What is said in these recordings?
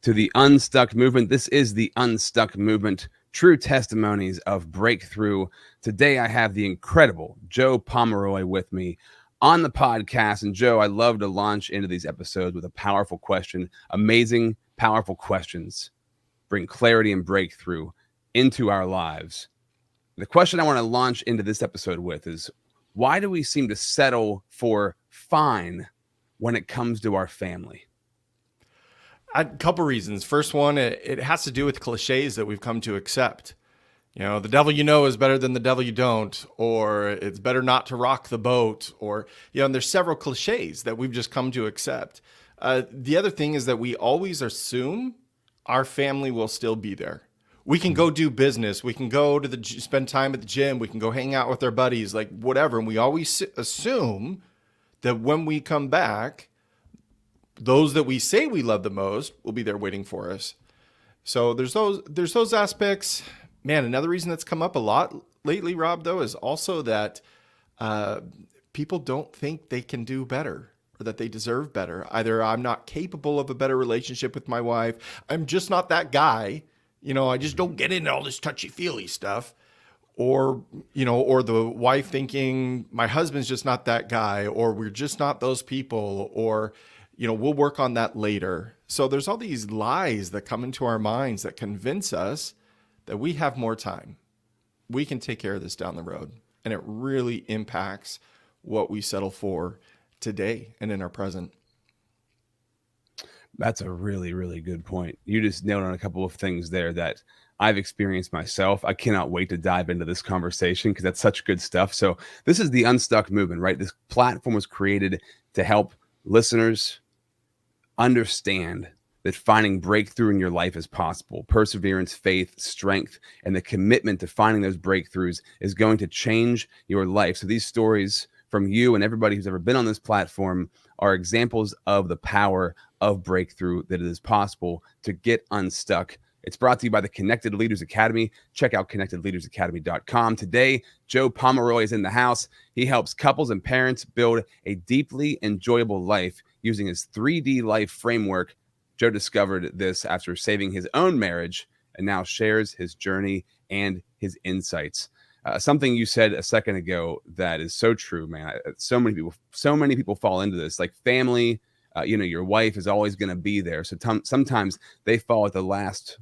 to the Unstuck Movement. This is the Unstuck Movement, true testimonies of breakthrough. Today, I have the incredible Joe Pomeroy with me on the podcast. And Joe, I love to launch into these episodes with a powerful question. Amazing, powerful questions bring clarity and breakthrough into our lives. The question I want to launch into this episode with is, why do we seem to settle for fine when it comes to our family? A couple reasons. First one, it has to do with cliches that we've come to accept. You know, the devil you know is better than the devil you don't, or it's better not to rock the boat, or, you know, and there's several cliches that we've just come to accept. The other thing is that we always assume our family will still be there. We can go do business. We can go to spend time at the gym. We can go hang out with our buddies, like whatever. And we always assume that when we come back, those that we say we love the most will be there waiting for us. So there's those aspects. Man, another reason that's come up a lot lately, Rob, though, is also that people don't think they can do better or that they deserve better. Either I'm not capable of a better relationship with my wife. I'm just not that guy. You know, I just don't get into all this touchy-feely stuff. Or, you know, or the wife thinking my husband's just not that guy, or we're just not those people, or, you know, we'll work on that later. So there's all these lies that come into our minds that convince us that we have more time. We can take care of this down the road. And it really impacts what we settle for today and in our present. That's a really, really good point. You just nailed on a couple of things there that I've experienced myself. I cannot wait to dive into this conversation because that's such good stuff. So this is the Unstuck Movement, right? This platform was created to help listeners understand that finding breakthrough in your life is possible. Perseverance, faith, strength, and the commitment to finding those breakthroughs is going to change your life. So these stories from you and everybody who's ever been on this platform are examples of the power of breakthrough, that it is possible to get unstuck. It's brought to you by the Connected Leaders Academy. Check out connectedleadersacademy.com. Today, Joe Pomeroy is in the house. He helps couples and parents build a deeply enjoyable life using his 3D life framework. Joe discovered this after saving his own marriage and now shares his journey and his insights. Something you said a second ago that is so true, man. So many people fall into this, like family. You know, your wife is always going to be there. So sometimes they fall last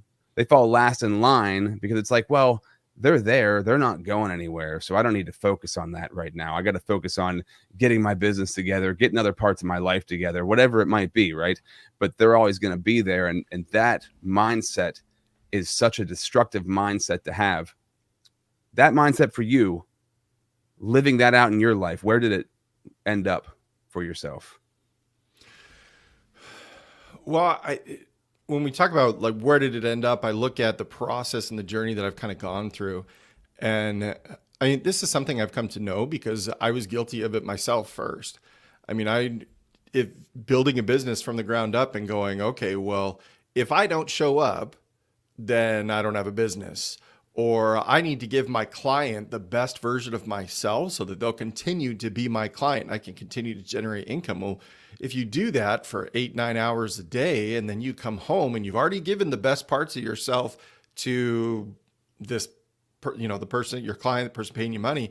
in line because it's like, well, they're there. They're not going anywhere. So I don't need to focus on that right now. I got to focus on getting my business together, getting other parts of my life together, whatever it might be, right? But they're always going to be there. And that mindset is such a destructive mindset to have. That mindset for you, living that out in your life, where did it end up for yourself? Well, when we talk about like where did it end up, I look at the process and the journey that I've kind of gone through. And I mean, this is something I've come to know because I was guilty of it myself first. I mean, if building a business from the ground up and going, okay, well, if I don't show up, then I don't have a business. Or I need to give my client the best version of myself so that they'll continue to be my client. I can continue to generate income. Well, if you do that for 8-9 hours a day, and then you come home and you've already given the best parts of yourself to this, the person, your client, the person paying you money,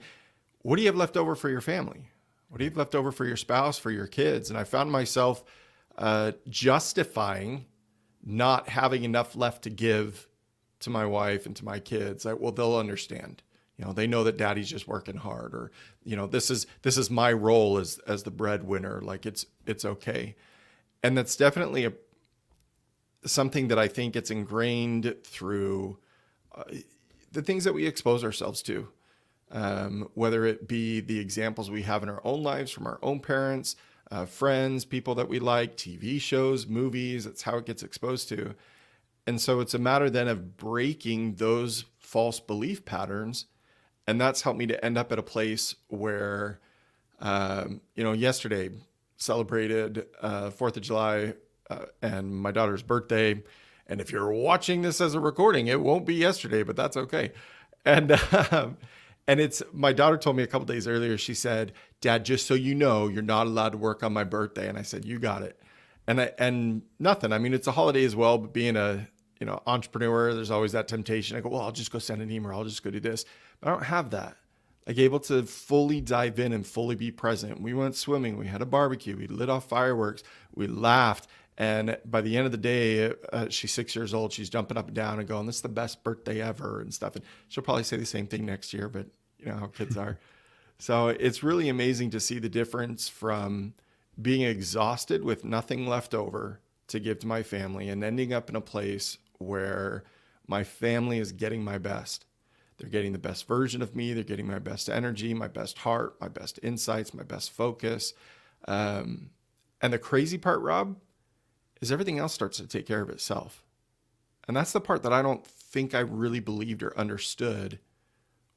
what do you have left over for your family? What do you have left over for your spouse, for your kids? And I found myself justifying not having enough left to give to my wife and to my kids. Well, they'll understand. You know, they know that daddy's just working hard, or, you know, this is my role as the breadwinner. Like it's okay. And that's definitely something that I think it's ingrained through the things that we expose ourselves to, whether it be the examples we have in our own lives from our own parents, friends, people that we like, TV shows, movies. That's how it gets exposed to. And so it's a matter then of breaking those false belief patterns. And that's helped me to end up at a place where, yesterday celebrated 4th of July and my daughter's birthday. And if you're watching this as a recording, it won't be yesterday, but that's okay. And it's, my daughter told me a couple days earlier, she said, "Dad, just so you know, you're not allowed to work on my birthday." And I said, "You got it." And nothing. I mean, it's a holiday as well, but being a, entrepreneur, there's always that temptation. I go, well, I'll just go send an email. I'll just go do this. But I don't have that. Like, able to fully dive in and fully be present. We went swimming. We had a barbecue. We lit off fireworks. We laughed. And by the end of the day, she's 6 years old. She's jumping up and down and going, this is the best birthday ever and stuff. And she'll probably say the same thing next year, but you know how kids are. So it's really amazing to see the difference from being exhausted with nothing left over to give to my family and ending up in a place where my family is getting my best. They're getting the best version of me. They're getting my best energy, my best heart, my best insights, my best focus. And the crazy part, Rob, is everything else starts to take care of itself. And that's the part that I don't think I really believed or understood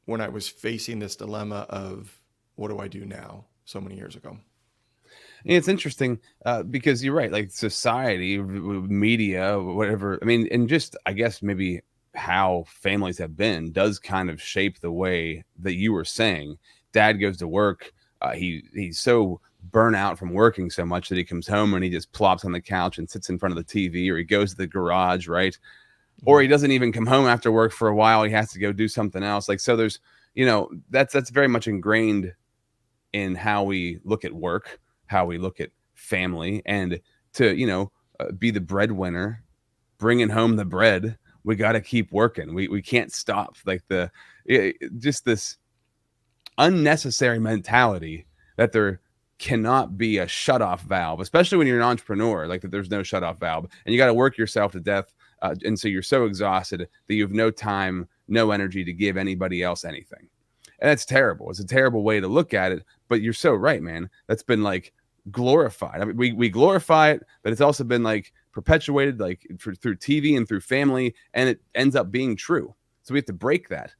when I was facing this dilemma of what do I do now so many years ago. And it's interesting because you're right, like society, media, whatever. I mean, and just, I guess, maybe how families have been does kind of shape the way that you were saying. Dad goes to work. He's so burnt out from working so much that he comes home and he just plops on the couch and sits in front of the TV, or he goes to the garage, right? Or he doesn't even come home after work for a while. He has to go do something else. Like, so there's, that's very much ingrained in how we look at work, how we look at family, and to, be the breadwinner, bringing home the bread. We got to keep working. We can't stop. Like just this unnecessary mentality that there cannot be a shut-off valve, especially when you're an entrepreneur, like that there's no shut-off valve and you got to work yourself to death. And so you're so exhausted that you have no time, no energy to give anybody else anything. And that's terrible. It's a terrible way to look at it, but you're so right, man. That's been like glorified. I mean, we glorify it, but it's also been like perpetuated, like through TV and through family, and it ends up being true. So we have to break that.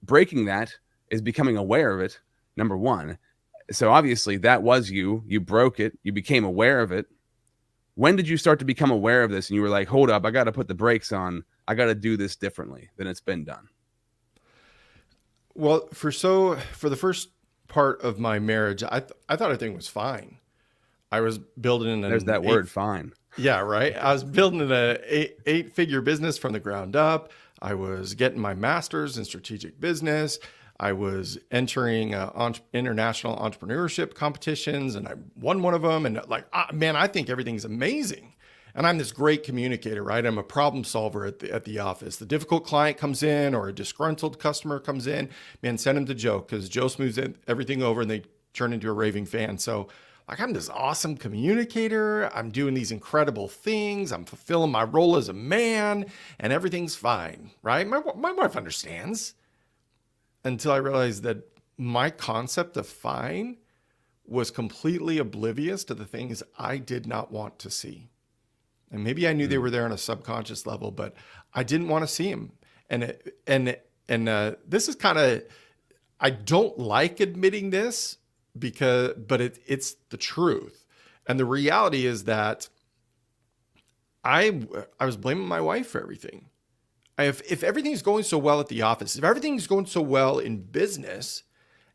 Breaking that is becoming aware of it, number one. So obviously that was you broke it, you became aware of it. When did you start to become aware of this and you were like, hold up, I got to put the brakes on. I got to do this differently than it's been done? Well, for the first part of my marriage, I thought everything was fine. I was building There's that word, fine. Yeah, right. I was building an eight-figure business from the ground up. I was getting my master's in strategic business. I was entering international entrepreneurship competitions, and I won one of them. And like, man, I think everything's amazing. And I'm this great communicator, right? I'm a problem solver at the office. The difficult client comes in or a disgruntled customer comes in, man, send him to Joe, because Joe smooths everything over and they turn into a raving fan. So like, I'm this awesome communicator. I'm doing these incredible things. I'm fulfilling my role as a man and everything's fine, right? My wife understands, until I realized that my concept of fine was completely oblivious to the things I did not want to see. And maybe I knew they were there on a subconscious level, but I didn't want to see them. And this is kind of, I don't like admitting this but it's the truth. And the reality is that I was blaming my wife for everything. If everything's going so well at the office, if everything's going so well in business,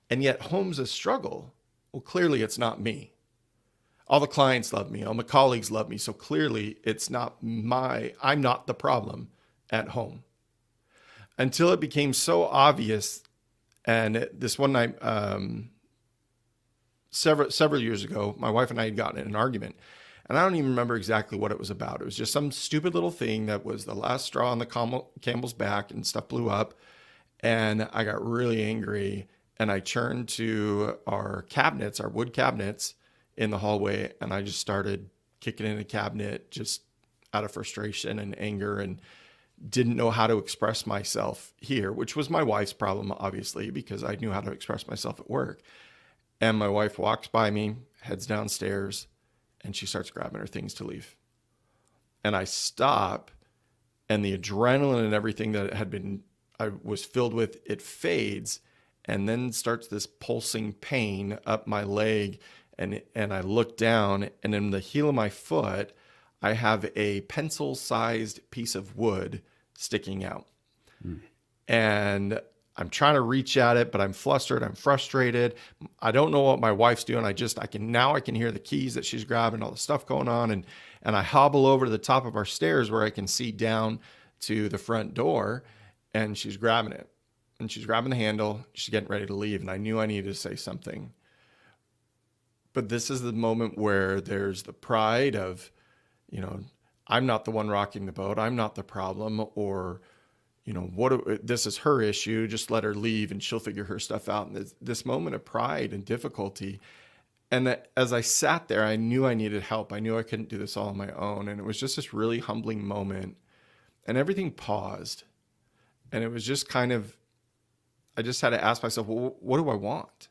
and yet home's a struggle, well, clearly it's not me. All the clients love me. All my colleagues love me. So clearly I'm not the problem at home. Until it became so obvious. And this one night, several years ago, my wife and I had gotten in an argument. And I don't even remember exactly what it was about. It was just some stupid little thing that was the last straw on the camel's back, and stuff blew up. And I got really angry. And I turned to our wood cabinets in the hallway, and I just started kicking in a cabinet just out of frustration and anger, and didn't know how to express myself here, which was my wife's problem, obviously, because I knew how to express myself at work. And my wife walks by me, heads downstairs, and she starts grabbing her things to leave. And I stop, and the adrenaline and everything that I was filled with, it fades, and then starts this pulsing pain up my leg. And I look down, and in the heel of my foot, I have a pencil-sized piece of wood sticking out. And I'm trying to reach at it, but I'm flustered. I'm frustrated. I don't know what my wife's doing. I can hear the keys that she's grabbing, all the stuff going on. And I hobble over to the top of our stairs where I can see down to the front door, and she's grabbing it, and she's grabbing the handle. She's getting ready to leave. And I knew I needed to say something. But this is the moment where there's the pride of, I'm not the one rocking the boat. I'm not the problem, or, this is her issue. Just let her leave and she'll figure her stuff out. And this moment of pride and difficulty. And as I sat there, I knew I needed help. I knew I couldn't do this all on my own. And it was just this really humbling moment. And everything paused. And it was just kind of, I just had to ask myself, well, what do I want?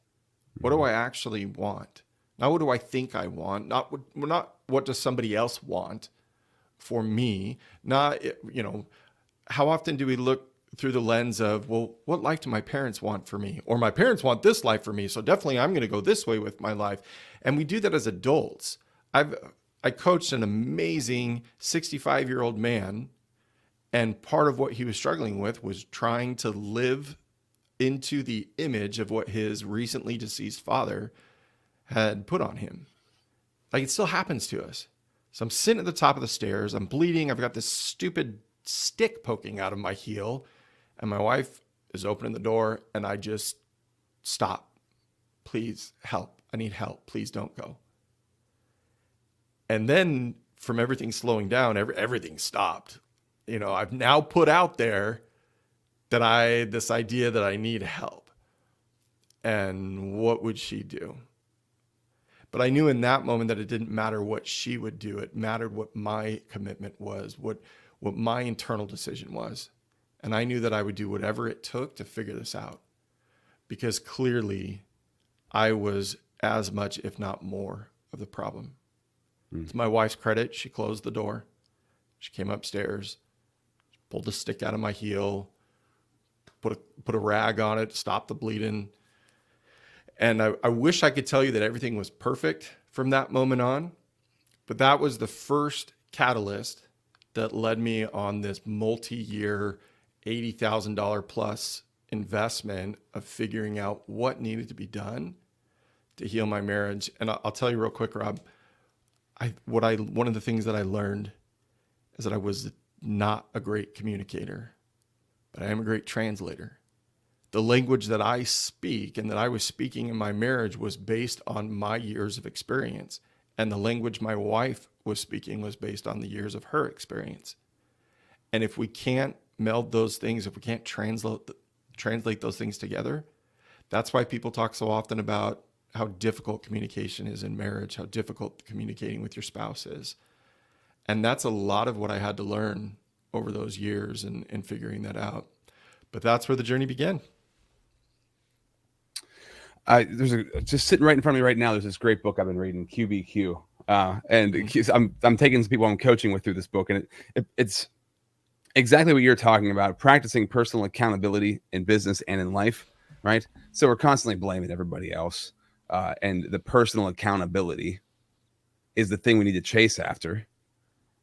What do I actually want? Not what do I think I want? Not what does somebody else want for me? Not, how often do we look through the lens of, well, what life do my parents want for me? Or my parents want this life for me, so definitely I'm going to go this way with my life. And we do that as adults. I coached an amazing 65-year-old man, and part of what he was struggling with was trying to live into the image of what his recently deceased father had put on him. Like, it still happens to us. So I'm sitting at the top of the stairs. I'm bleeding. I've got this stupid stick poking out of my heel. And my wife is opening the door, and I just stop. Please help. I need help. Please don't go. And then from everything slowing down, everything stopped. I've now put out there that this idea that I need help. And what would she do? But I knew in that moment that it didn't matter what she would do. It mattered what my commitment was, what my internal decision was. And I knew that I would do whatever it took to figure this out, because clearly I was as much, if not more, of the problem. To my wife's credit, she closed the door. She came upstairs, pulled the stick out of my heel, put a rag on it, stopped the bleeding. And I wish I could tell you that everything was perfect from that moment on, but that was the first catalyst that led me on this multi-year $80,000 plus investment of figuring out what needed to be done to heal my marriage. And I'll tell you real quick, Rob, one of the things that I learned is that I was not a great communicator, but I am a great translator. The language that I speak and that I was speaking in my marriage was based on my years of experience. And the language my wife was speaking was based on the years of her experience. And if we can't meld those things, if we can't translate those things together, that's why people talk so often about how difficult communication is in marriage, how difficult communicating with your spouse is. And that's a lot of what I had to learn over those years and figuring that out. But that's where the journey began. Just sitting right in front of me right now, there's this great book I've been reading, QBQ. And I'm taking some people I'm coaching with through this book, and it's exactly what you're talking about, practicing personal accountability in business and in life, right? So we're constantly blaming everybody else. And the personal accountability is the thing we need to chase after,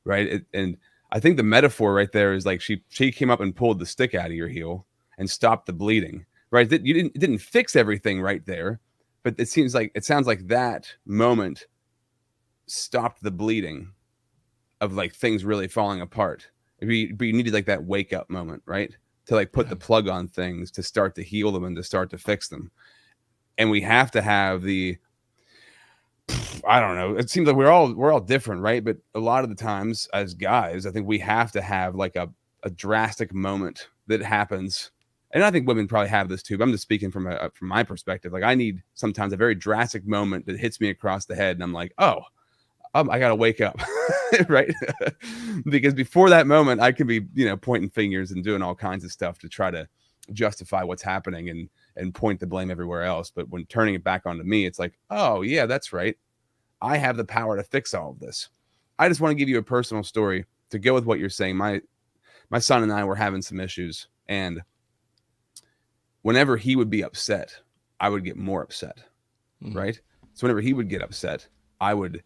right? And I think the metaphor right there is like she came up and pulled the stick out of your heel and stopped the bleeding, right? That it didn't fix everything right there, but it sounds like that moment stopped the bleeding of like things really falling apart. But you needed like that wake up moment, right? To like put the plug on things, to start to heal them and to start to fix them. And we have to have I don't know. It seems like we're all different, right? But a lot of the times as guys, I think we have to have like a drastic moment that happens. And I think women probably have this too, but I'm just speaking from my perspective. Like, I need sometimes a very drastic moment that hits me across the head, and I'm like, oh, I got to wake up, right? Because before that moment, I could be, pointing fingers and doing all kinds of stuff to try to justify what's happening and point the blame everywhere else. But when turning it back onto me, it's like, oh yeah, that's right. I have the power to fix all of this. I just want to give you a personal story to go with what you're saying. My son and I were having some issues, and whenever he would be upset, I would get more upset, right? So whenever he would get upset, I would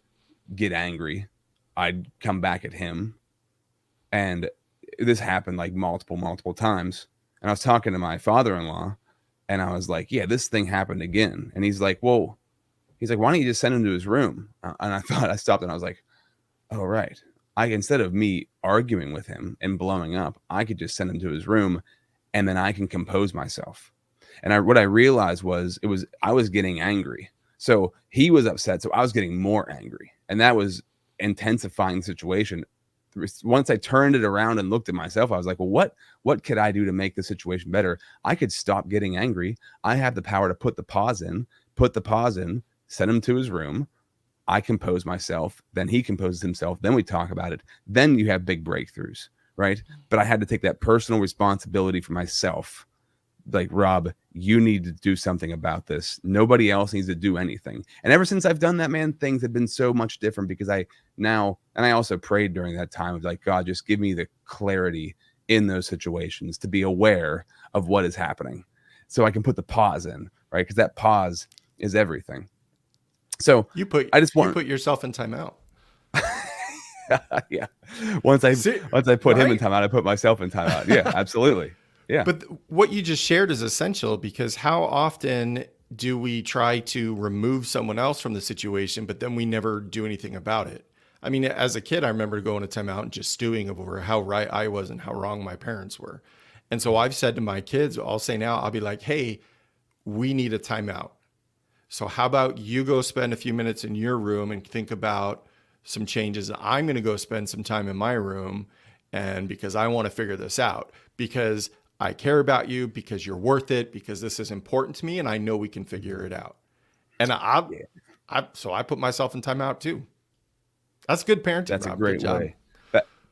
get angry. I'd come back at him. And this happened like multiple times. And I was talking to my father-in-law, and I was like, yeah, this thing happened again. And he's like, well, he's like, why don't you just send him to his room? And I thought, I stopped and I was like, oh, right. Instead of me arguing with him and blowing up, I could just send him to his room, and then I can compose myself. And what I realized was I was getting angry. So he was upset. So I was getting more angry. And that was intensifying the situation. Once I turned it around and looked at myself, I was like, well, what could I do to make the situation better? I could stop getting angry. I have the power to put the pause in, send him to his room. I compose myself, then he composes himself, then we talk about it. Then you have big breakthroughs, right? But I had to take that personal responsibility for myself. Like, Rob, you need to do something about this. Nobody else needs to do anything. And ever since I've done that, man, things have been so much different, because I also prayed during that time of like, God, just give me the clarity in those situations to be aware of what is happening so I can put the pause in, right? Because that pause is everything. So you put yourself in timeout. Yeah. Once I put him in timeout, I put myself in timeout. Yeah, absolutely. Yeah. But what you just shared is essential, because how often do we try to remove someone else from the situation, but then we never do anything about it? I mean, as a kid, I remember going to timeout and just stewing over how right I was and how wrong my parents were. And so I've said to my kids, I'll say now, I'll be like, hey, we need a timeout. So how about you go spend a few minutes in your room and think about some changes. I'm going to go spend some time in my room, and because I want to figure this out, because I care about you, because you're worth it, because this is important to me, and I know we can figure it out. And so I put myself in timeout too. That's good parenting. That's Rob. a great way.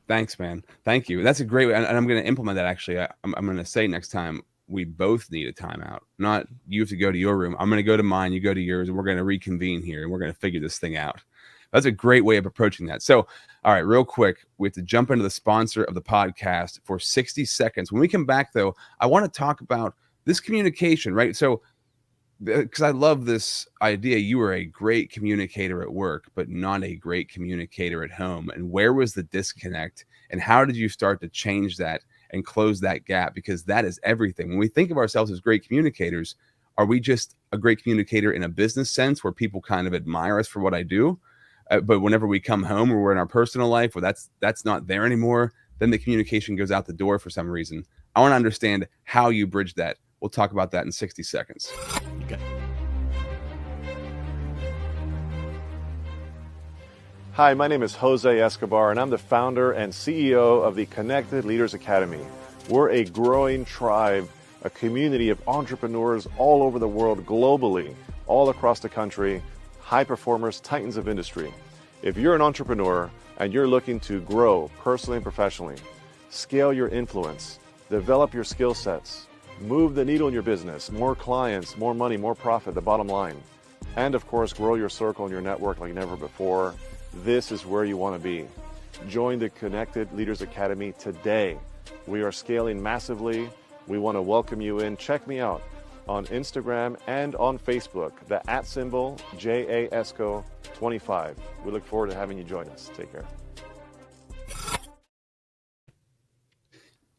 Thanks, man. Thank you. That's a great way. And I'm going to implement that. Actually, I'm going to say next time we both need a timeout. Not you have to go to your room. I'm going to go to mine. You go to yours, and we're going to reconvene here, and we're going to figure this thing out. That's a great way of approaching that. So, all right, real quick, we have to jump into the sponsor of the podcast for 60 seconds. When we come back, though, I want to talk about this communication, right? So, because I love this idea, you were a great communicator at work, but not a great communicator at home. And where was the disconnect? And how did you start to change that and close that gap? Because that is everything. When we think of ourselves as great communicators, are we just a great communicator in a business sense where people kind of admire us for what I do? But whenever we come home or we're in our personal life where that's not there anymore, then the communication goes out the door for some reason. I want to understand how you bridge that. We'll talk about that in 60 seconds. Okay. Hi, my name is Jose Escobar, and I'm the founder and CEO of the Connected Leaders Academy. We're a growing tribe, a community of entrepreneurs all over the world, globally, all across the country, high performers, titans of industry. If you're an entrepreneur and you're looking to grow personally and professionally, scale your influence, develop your skill sets, move the needle in your business, more clients, more money, more profit, the bottom line, and of course, grow your circle and your network like never before, this is where you want to be. Join the Connected Leaders Academy today. We are scaling massively. We want to welcome you in. Check me out on Instagram and on Facebook, the @ JAESCO25. We look forward to having you join us. Take care.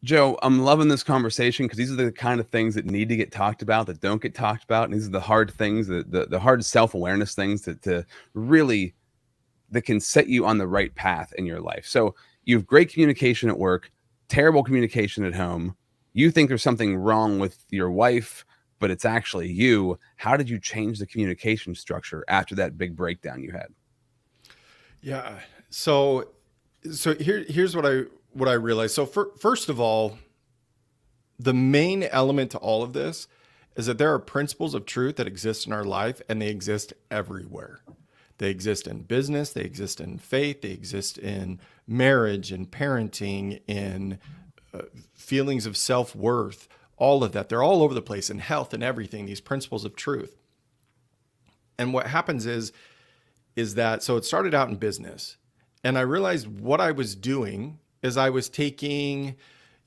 Joe, I'm loving this conversation because these are the kind of things that need to get talked about, that don't get talked about. And these are the hard things, the hard self-awareness things that can set you on the right path in your life. So you have great communication at work, terrible communication at home. You think there's something wrong with your wife, but it's actually you. How did you change the communication structure after that big breakdown you had? Yeah. So here's what I realized. So first of all, the main element to all of this is that there are principles of truth that exist in our life, and they exist everywhere. They exist in business, they exist in faith, they exist in marriage and parenting, in feelings of self-worth, all of that. They're all over the place, in health and everything, these principles of truth. And what happens is that, so it started out in business, and I realized what I was doing is I was taking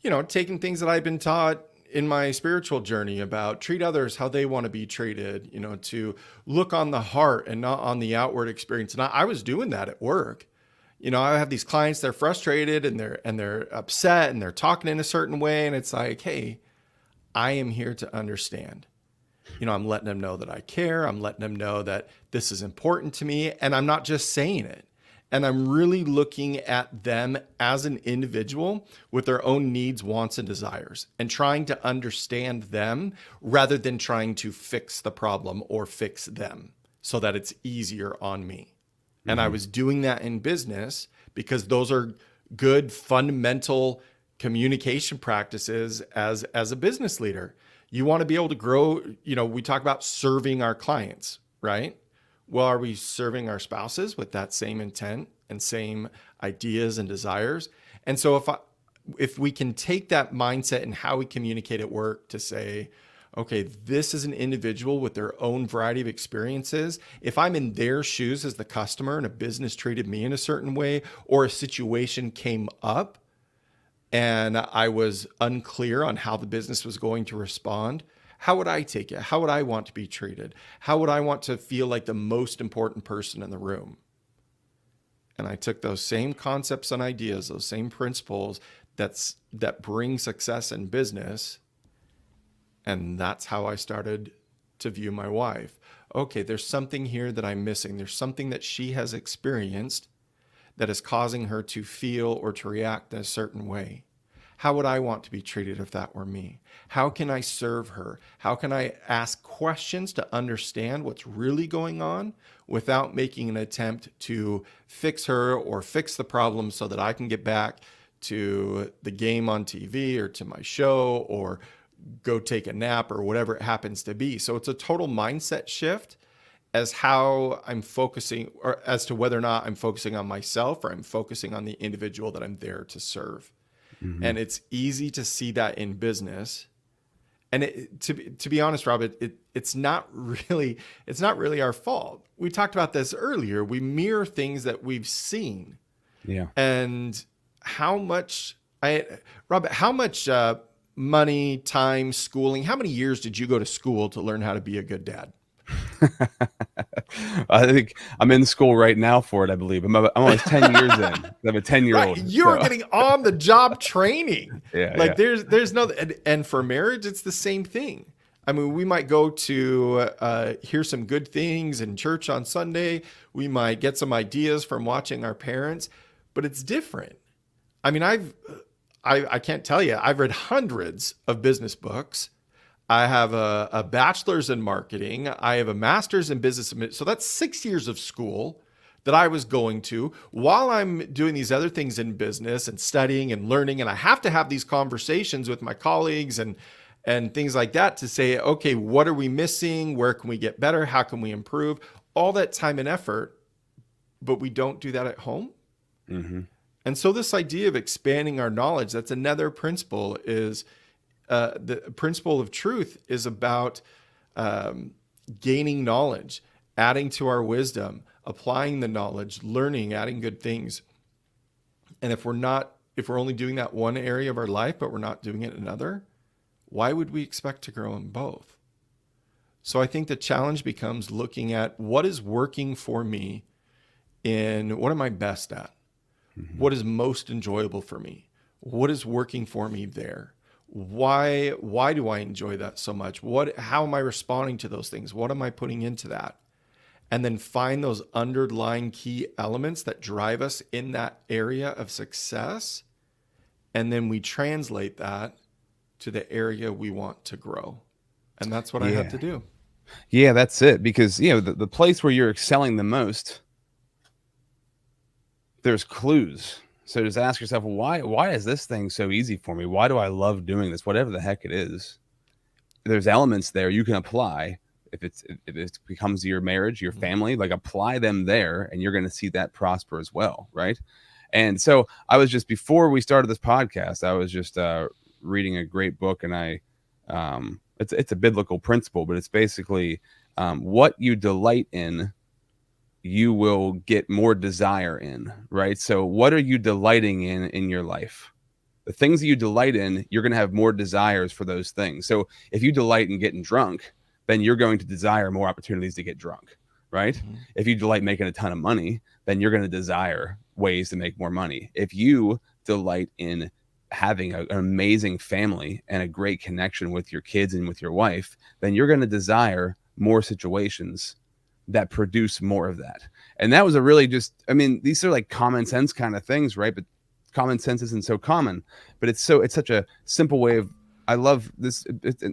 things that I've been taught in my spiritual journey about treat others how they want to be treated, to look on the heart and not on the outward experience. And I was doing that at work. I have these clients, they're frustrated and they're upset and they're talking in a certain way. And it's like, hey, I am here to understand. I'm letting them know that I care. I'm letting them know that this is important to me. And I'm not just saying it. And I'm really looking at them as an individual with their own needs, wants, and desires, and trying to understand them rather than trying to fix the problem or fix them so that it's easier on me. Mm-hmm. And I was doing that in business because those are good fundamental communication practices as a business leader. You want to be able to grow. We talk about serving our clients, right? Well, are we serving our spouses with that same intent and same ideas and desires? And so if we can take that mindset and how we communicate at work to say, okay, this is an individual with their own variety of experiences. If I'm in their shoes as the customer and a business treated me in a certain way, or a situation came up and I was unclear on how the business was going to respond, how would I take it? How would I want to be treated? How would I want to feel like the most important person in the room? And I took those same concepts and ideas, those same principles that bring success in business, and that's how I started to view my wife. Okay, there's something here that I'm missing. There's something that she has experienced that is causing her to feel or to react in a certain way. How would I want to be treated if that were me? How can I serve her? How can I ask questions to understand what's really going on without making an attempt to fix her or fix the problem so that I can get back to the game on TV or to my show or go take a nap or whatever it happens to be. So it's a total mindset shift as how I'm focusing, or as to whether or not I'm focusing on myself or I'm focusing on the individual that I'm there to serve. Mm-hmm. And it's easy to see that in business. And to be honest, Rob, it's not really our fault. We talked about this earlier. We mirror things that we've seen. Yeah. And how much money, time, schooling, how many years did you go to school to learn how to be a good dad? I think I'm in school right now for it. I believe I'm almost 10 years in. I have a 10-year-old. Right. You're getting on the job training. Yeah. There's no, and for marriage, it's the same thing. I mean, we might go to hear some good things in church on Sunday. We might get some ideas from watching our parents, but it's different. I mean, I can't tell you. I've read hundreds of business books. I have a bachelor's in marketing. I have a master's in business admin. So that's 6 years of school that I was going to while I'm doing these other things in business and studying and learning. And I have to have these conversations with my colleagues and things like that to say, okay, what are we missing? Where can we get better? How can we improve? All that time and effort, but we don't do that at home. Mm-hmm. And so this idea of expanding our knowledge, that's another principle, is the principle of truth is about gaining knowledge, adding to our wisdom, applying the knowledge, learning, adding good things. And if we're only doing that one area of our life, but we're not doing it in another, why would we expect to grow in both? So I think the challenge becomes looking at what is working for me in what am I best at? Mm-hmm. What is most enjoyable for me? What is working for me there? Why do I enjoy that so much? How am I responding to those things? What am I putting into that? And then find those underlying key elements that drive us in that area of success. And then we translate that to the area we want to grow. And that's what I had to do. Yeah, that's it. Because, the place where you're excelling the most, there's clues. So just ask yourself, why is this thing so easy for me? Why do I love doing this? Whatever the heck it is, there's elements there you can apply. If it becomes your marriage, your family, like apply them there, and you're going to see that prosper as well, right? And so I was just, before we started this podcast, I was just reading a great book, and it's a biblical principle, but it's basically what you delight in, you will get more desire in, right? So what are you delighting in your life? The things that you delight in, you're going to have more desires for those things. So if you delight in getting drunk, then you're going to desire more opportunities to get drunk, right? Mm-hmm. If you delight making a ton of money, then you're going to desire ways to make more money. If you delight in having an amazing family and a great connection with your kids and with your wife, then you're going to desire more situations that produce more of that. And that was a really I mean, these are like common sense kind of things, right? But common sense isn't so common, but it's such a simple way of, I love this.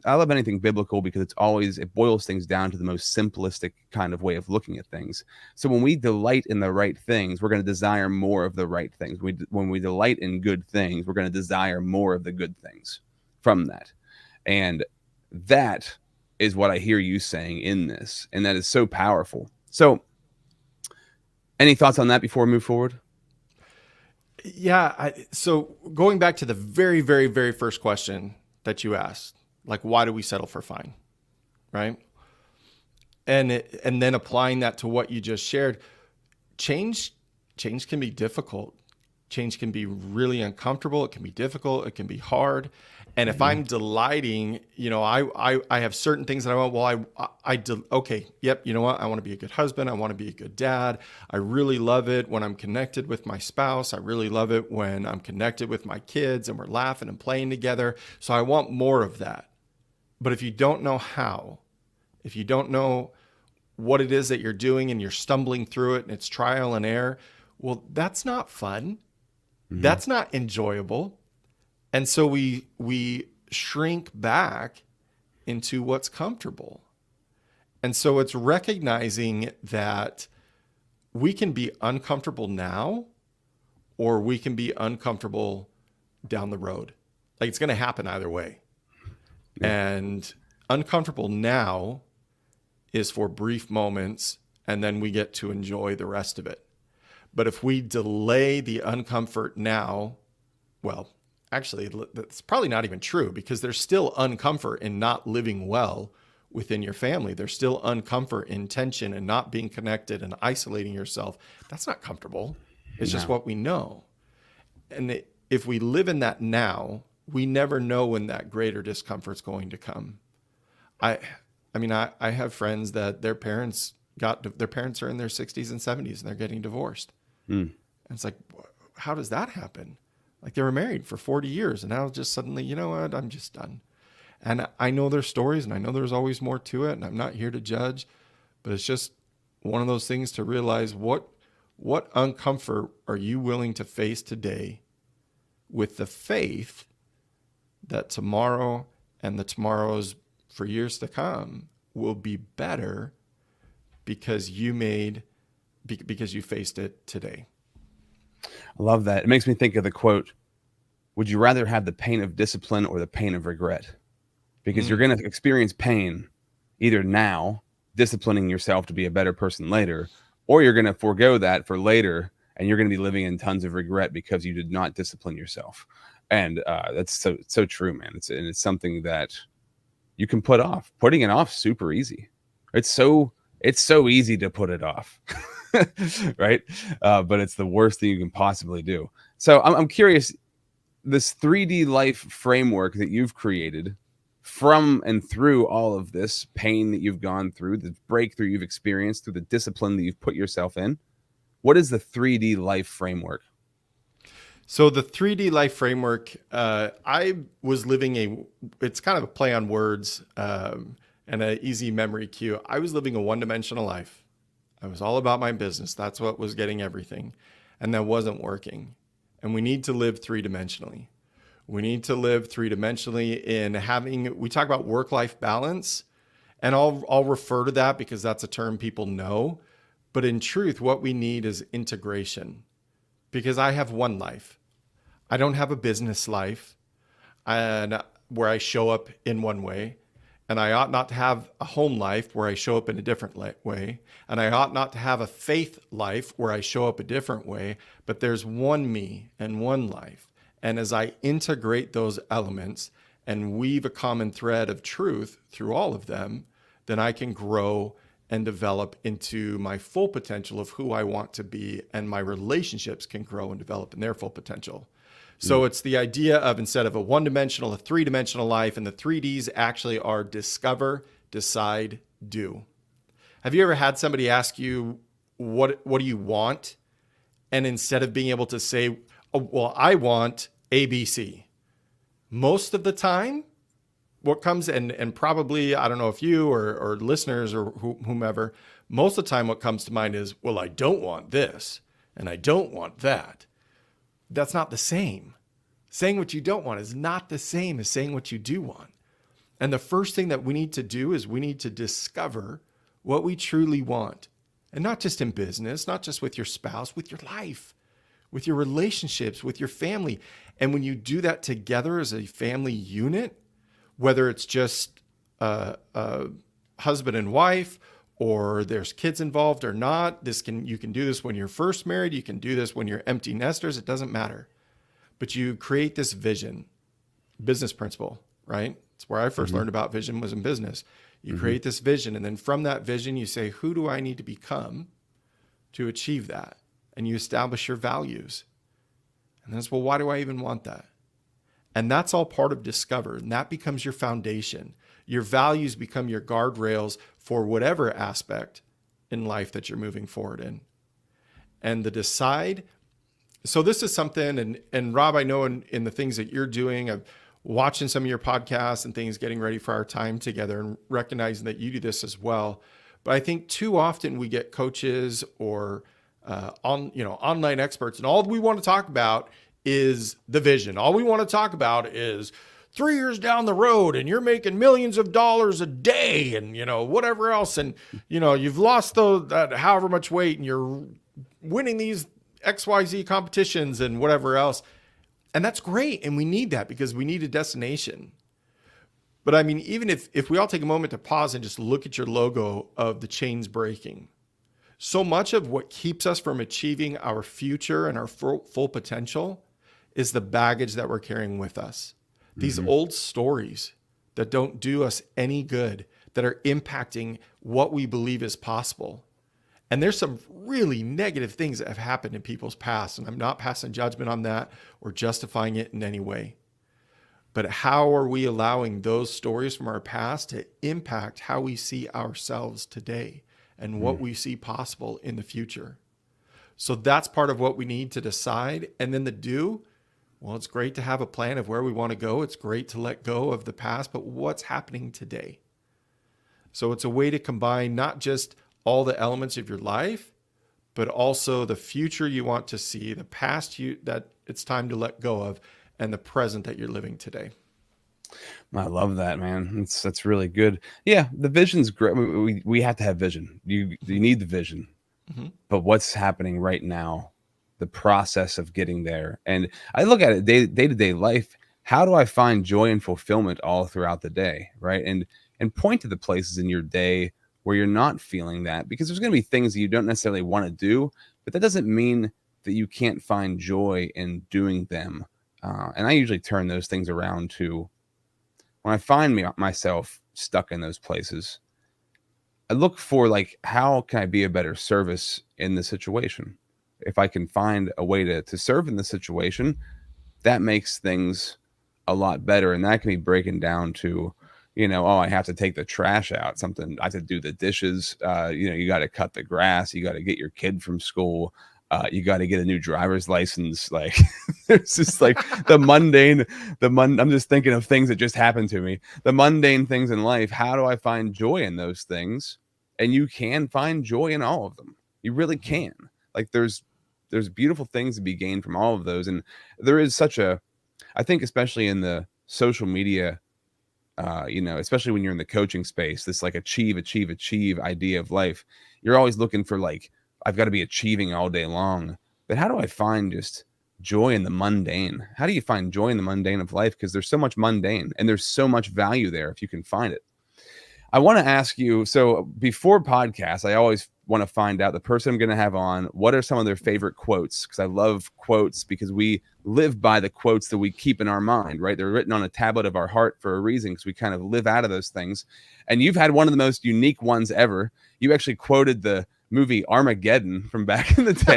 I love anything biblical because it boils things down to the most simplistic kind of way of looking at things. So when we delight in the right things, we're going to desire more of the right things. When we delight in good things, we're going to desire more of the good things from that. And that is what I hear you saying in this. And that is so powerful. So any thoughts on that before we move forward? Yeah. So going back to the very, very, very first question that you asked, like, why do we settle for fine? Right. And then applying that to what you just shared, change can be difficult. Change can be really uncomfortable. It can be difficult. It can be hard. And if I'm delighting, I have certain things that I want. Well, okay, yep. You know what? I want to be a good husband. I want to be a good dad. I really love it when I'm connected with my spouse. I really love it when I'm connected with my kids and we're laughing and playing together. So I want more of that. But if you don't know how, if you don't know what it is that you're doing and you're stumbling through it and it's trial and error, well, that's not fun. Mm-hmm. That's not enjoyable. And so we shrink back into what's comfortable. And so it's recognizing that we can be uncomfortable now, or we can be uncomfortable down the road. Like, it's going to happen either way. Yeah. And uncomfortable now is for brief moments, and then we get to enjoy the rest of it. But if we delay the uncomfort now, well, actually, that's probably not even true, because there's still uncomfort in not living well within your family. There's still uncomfort in tension and not being connected and isolating yourself. That's not comfortable. It's just what we know. And if we live in that now, we never know when that greater discomfort's going to come. I have friends that their parents are in their 60s and 70s and they're getting divorced. And it's like, how does that happen? Like, they were married for 40 years and now just suddenly, you know what, I'm just done. And I know their stories and I know there's always more to it, and I'm not here to judge, but it's just one of those things to realize what uncomfort are you willing to face today with the faith that tomorrow and the tomorrows for years to come will be better because you faced it today. I love that. It makes me think of the quote, would you rather have the pain of discipline or the pain of regret? Because you're going to experience pain either now, disciplining yourself to be a better person later, or you're going to forego that for later, and you're going to be living in tons of regret because you did not discipline yourself. And that's so true, man. It's something that you can put off. Putting it off super easy. It's so easy to put it off. Right? But it's the worst thing you can possibly do. So I'm curious, this 3D life framework that you've created from and through all of this pain that you've gone through, the breakthrough you've experienced, through the discipline that you've put yourself in, what is the 3D life framework? So the 3D life framework, I was living it's kind of a play on words and an easy memory cue. I was living a one-dimensional life. I was all about my business. That's what was getting everything. And that wasn't working. And we need to live three-dimensionally. We need to live three-dimensionally we talk about work-life balance, and I'll refer to that because that's a term people know. But in truth, what we need is integration, because I have one life. I don't have a business life and where I show up in one way. And I ought not to have a home life where I show up in a different way. And I ought not to have a faith life where I show up a different way. But there's one me and one life. And as I integrate those elements and weave a common thread of truth through all of them, then I can grow and develop into my full potential of who I want to be. And my relationships can grow and develop in their full potential. So it's the idea of, instead of a one-dimensional, a three-dimensional life, and the 3Ds actually are discover, decide, do. Have you ever had somebody ask you, what do you want? And instead of being able to say, oh, well, I want ABC, Most of the time, what comes, and probably, I don't know if you or listeners or whomever, most of the time what comes to mind is, well, I don't want this and I don't want that. That's not the same. Saying what you don't want is not the same as saying what you do want. And the first thing that we need to do is we need to discover what we truly want. And not just in business, not just with your spouse, with your life, with your relationships, with your family. And when you do that together as a family unit, whether it's just a husband and wife, or there's kids involved or not, you can do this when you're first married, you can do this when you're empty nesters, it doesn't matter. But you create this vision, business principle, right? It's where I first learned about vision, was in business. You create this vision, and then from that vision, you say, who do I need to become to achieve that? And you establish your values. And then it's, well, why do I even want that? And that's all part of discover, and that becomes your foundation. Your values become your guardrails for whatever aspect in life that you're moving forward in. And the decide. So this is something, and Rob, I know in the things that you're doing, of watching some of your podcasts and things, getting ready for our time together, and recognizing that you do this as well. But I think too often we get coaches or online experts, and all we want to talk about is the vision. All we want to talk about is 3 years down the road and you're making millions of dollars a day and, whatever else. And, you've lost that however much weight and you're winning these XYZ competitions and whatever else. And that's great. And we need that because we need a destination. But I mean, even if we all take a moment to pause and just look at your logo of the chains breaking, so much of what keeps us from achieving our future and our full potential is the baggage that we're carrying with us. These old stories that don't do us any good, that are impacting what we believe is possible. And there's some really negative things that have happened in people's past, and I'm not passing judgment on that or justifying it in any way. But how are we allowing those stories from our past to impact how we see ourselves today and what we see possible in the future? So that's part of what we need to decide. And then the do. Well, it's great to have a plan of where we want to go. It's great to let go of the past, but what's happening today? So it's a way to combine not just all the elements of your life, but also the future you want to see, the past that it's time to let go of, and the present that you're living today. I love that, man. That's really good. Yeah, the vision's great. We have to have vision. You need the vision, but what's happening right now? The process of getting there. And I look at it day-to-day life. How do I find joy and fulfillment all throughout the day? Right. And point to the places in your day where you're not feeling that, because there's going to be things that you don't necessarily want to do, but that doesn't mean that you can't find joy in doing them. And I usually turn those things around to when I find myself stuck in those places, I look for how can I be a better service in the situation? If I can find a way to serve in the situation, that makes things a lot better. And that can be breaking down to, I have to take the trash out, something, I have to do the dishes. You got to cut the grass. You got to get your kid from school. You got to get a new driver's license. There's just the mundane, I'm just thinking of things that just happened to me. The mundane things in life. How do I find joy in those things? And you can find joy in all of them. You really can. There's beautiful things to be gained from all of those. And there is I think, especially in the social media, especially when you're in the coaching space, this achieve idea of life. You're always looking for I've got to be achieving all day long. But how do I find just joy in the mundane? How do you find joy in the mundane of life? Because there's so much mundane and there's so much value there if you can find it. I want to ask you, so before podcasts, I always want to find out the person I'm going to have on, what are some of their favorite quotes? Because I love quotes, because we live by the quotes that we keep in our mind, right? They're written on a tablet of our heart for a reason, because we kind of live out of those things. And you've had one of the most unique ones ever. You actually quoted the movie Armageddon from back in the day.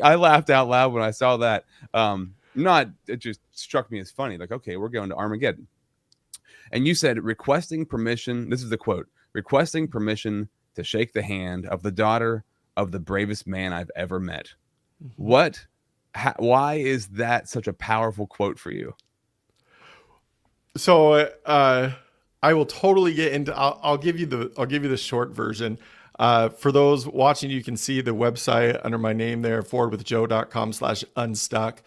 I laughed out loud when I saw that. It just struck me as funny. Okay, we're going to Armageddon. And you said, requesting permission, this is the quote, requesting permission to shake the hand of the daughter of the bravest man I've ever met. What Why is that such a powerful quote for you? So I will totally get into. I'll give you the short version. For those watching, you can see the website under my name there, forwardwithjoe.com/unstuck.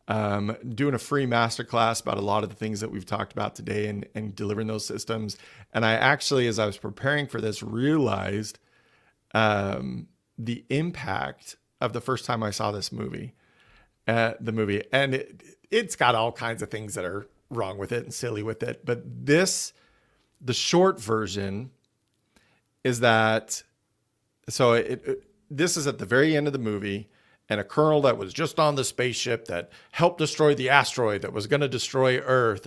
Doing a free masterclass about a lot of the things that we've talked about today and delivering those systems. And I actually, as I was preparing for this, realized the impact of the first time I saw this movie, and it's got all kinds of things that are wrong with it and silly with it. But the short version is that, this is at the very end of the movie, and a colonel that was just on the spaceship that helped destroy the asteroid that was going to destroy Earth.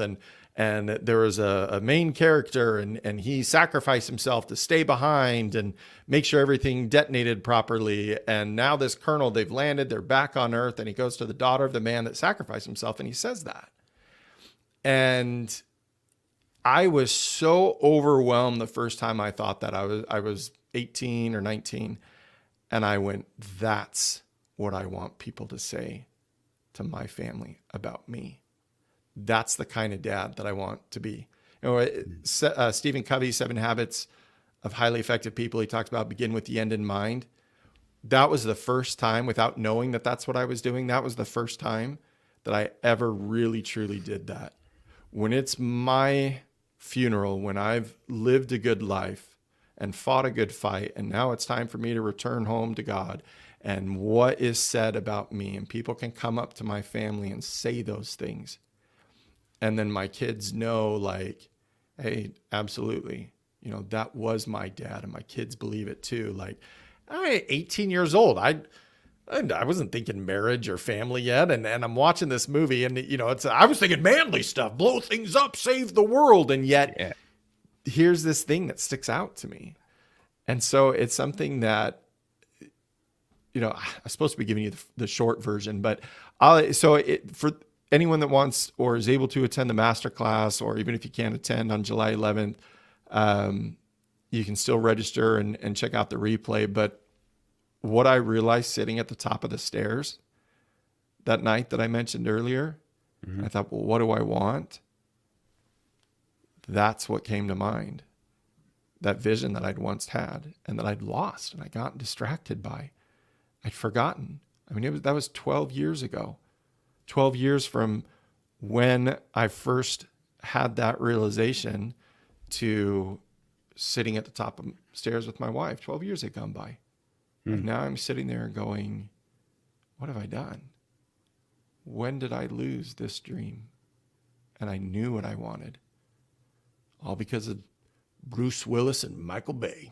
And there was a main character, and he sacrificed himself to stay behind and make sure everything detonated properly. And now this colonel, they've landed, they're back on Earth, and he goes to the daughter of the man that sacrificed himself, and he says that. And I was so overwhelmed the first time I thought that. I was 18 or 19, and I went, that's what I want people to say to my family about me. That's the kind of dad that I want to be. Stephen Covey, 7 Habits of Highly Effective People, he talks about begin with the end in mind. That was the first time, without knowing that that's what I was doing, that was the first time that I ever really, truly did that. When it's my funeral, when I've lived a good life and fought a good fight, and now it's time for me to return home to God, and what is said about me, and people can come up to my family and say those things. And then my kids know, like, hey, absolutely, that was my dad, and my kids believe it too. Like, I'm 18 years old. I wasn't thinking marriage or family yet. And I'm watching this movie, and I was thinking manly stuff, blow things up, save the world. And yet here's this thing that sticks out to me. And so it's something that, I'm supposed to be giving you the short version, but for anyone that wants or is able to attend the masterclass, or even if you can't attend on July 11th, you can still register and check out the replay. But what I realized sitting at the top of the stairs that night that I mentioned earlier, I thought, well, what do I want? That's what came to mind. That vision that I'd once had and that I'd lost and I got distracted by. I'd forgotten. I mean, that was 12 years ago. 12 years from when I first had that realization to sitting at the top of the stairs with my wife. 12 years had gone by. And now I'm sitting there going, what have I done? When did I lose this dream? And I knew what I wanted. All because of Bruce Willis and Michael Bay.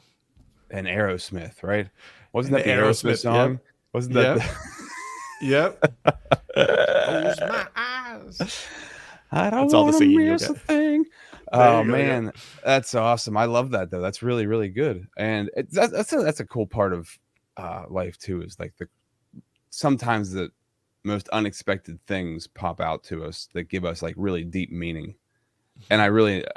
And Aerosmith, right? Wasn't that the Aerosmith song? Yep. Wasn't that? Yep. Close my eyes. I don't want to miss a thing. Oh man, that's awesome. I love that though. That's really, really good. And that's a cool part of life too. Is like sometimes the most unexpected things pop out to us that give us like really deep meaning. And I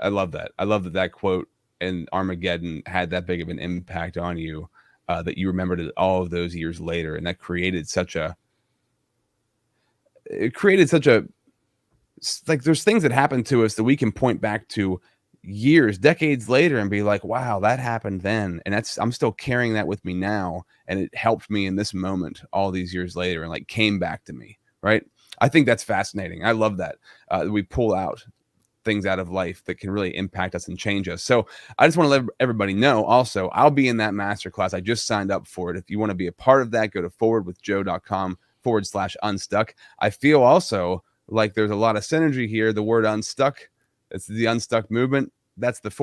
love that. I love that quote in Armageddon had that big of an impact on you, that you remembered it all of those years later. And that created such a, like, there's things that happen to us that we can point back to years, decades later and be like, wow, that happened then. And I'm still carrying that with me now. And it helped me in this moment all these years later and like came back to me. Right. I think that's fascinating. I love that. We pull out things out of life that can really impact us and change us. So I just want to let everybody know also, I'll be in that masterclass. I just signed up for it. If you want to be a part of that, go to forwardwithjoe.com/unstuck. I feel also like there's a lot of synergy here. The word unstuck, it's the Unstuck Movement. That's the /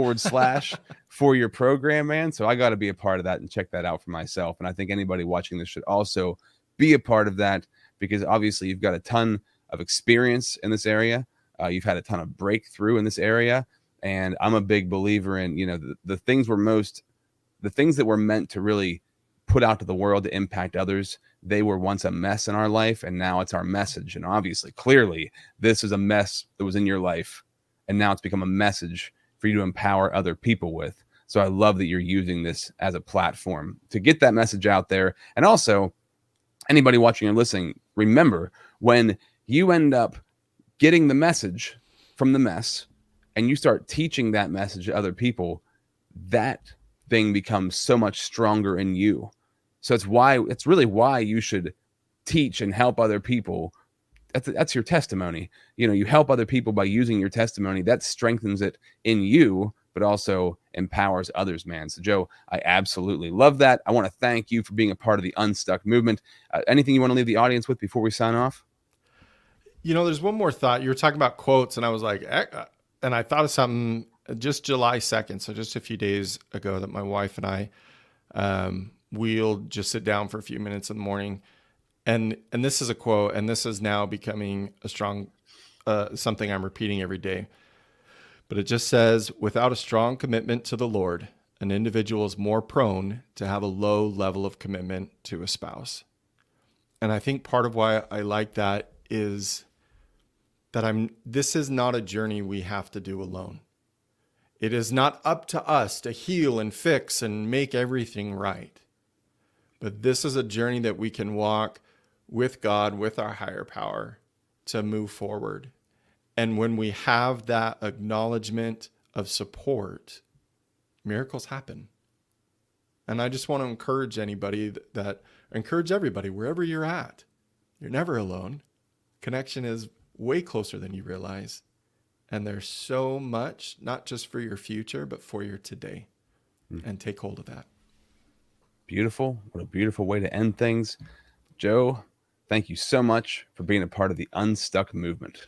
for your program, man. So I got to be a part of that and check that out for myself. And I think anybody watching this should also be a part of that, because obviously you've got a ton of experience in this area. You've had a ton of breakthrough in this area. And I'm a big believer in, the things that were meant to really put out to the world to impact others. They were once a mess in our life, and now it's our message. And obviously, clearly, this is a mess that was in your life, and now it's become a message for you to empower other people with. So I love that you're using this as a platform to get that message out there. And also, anybody watching and listening, remember, when you end up getting the message from the mess and you start teaching that message to other people, that thing becomes so much stronger in you. So it's really why you should teach and help other people. That's your testimony. You help other people by using your testimony. That strengthens it in you, but also empowers others, man. So Joe, I absolutely love that. I want to thank you for being a part of the Unstuck movement. Anything you want to leave the audience with before we sign off? There's one more thought. You were talking about quotes, and I was like, and I thought of something just July 2nd. So just a few days ago, that my wife and I, we'll just sit down for a few minutes in the morning. And this is a quote, and this is now becoming a strong, something I'm repeating every day. But it just says, without a strong commitment to the Lord, an individual is more prone to have a low level of commitment to a spouse. And I think part of why I like that is that this is not a journey we have to do alone. It is not up to us to heal and fix and make everything right. But this is a journey that we can walk with God, with our higher power, to move forward. And when we have that acknowledgement of support, miracles happen. And I just want to encourage everybody, wherever you're at. You're never alone. Connection is way closer than you realize. And there's so much, not just for your future, but for your today. And take hold of that. Beautiful. What a beautiful way to end things. Joe, thank you so much for being a part of the Unstuck movement.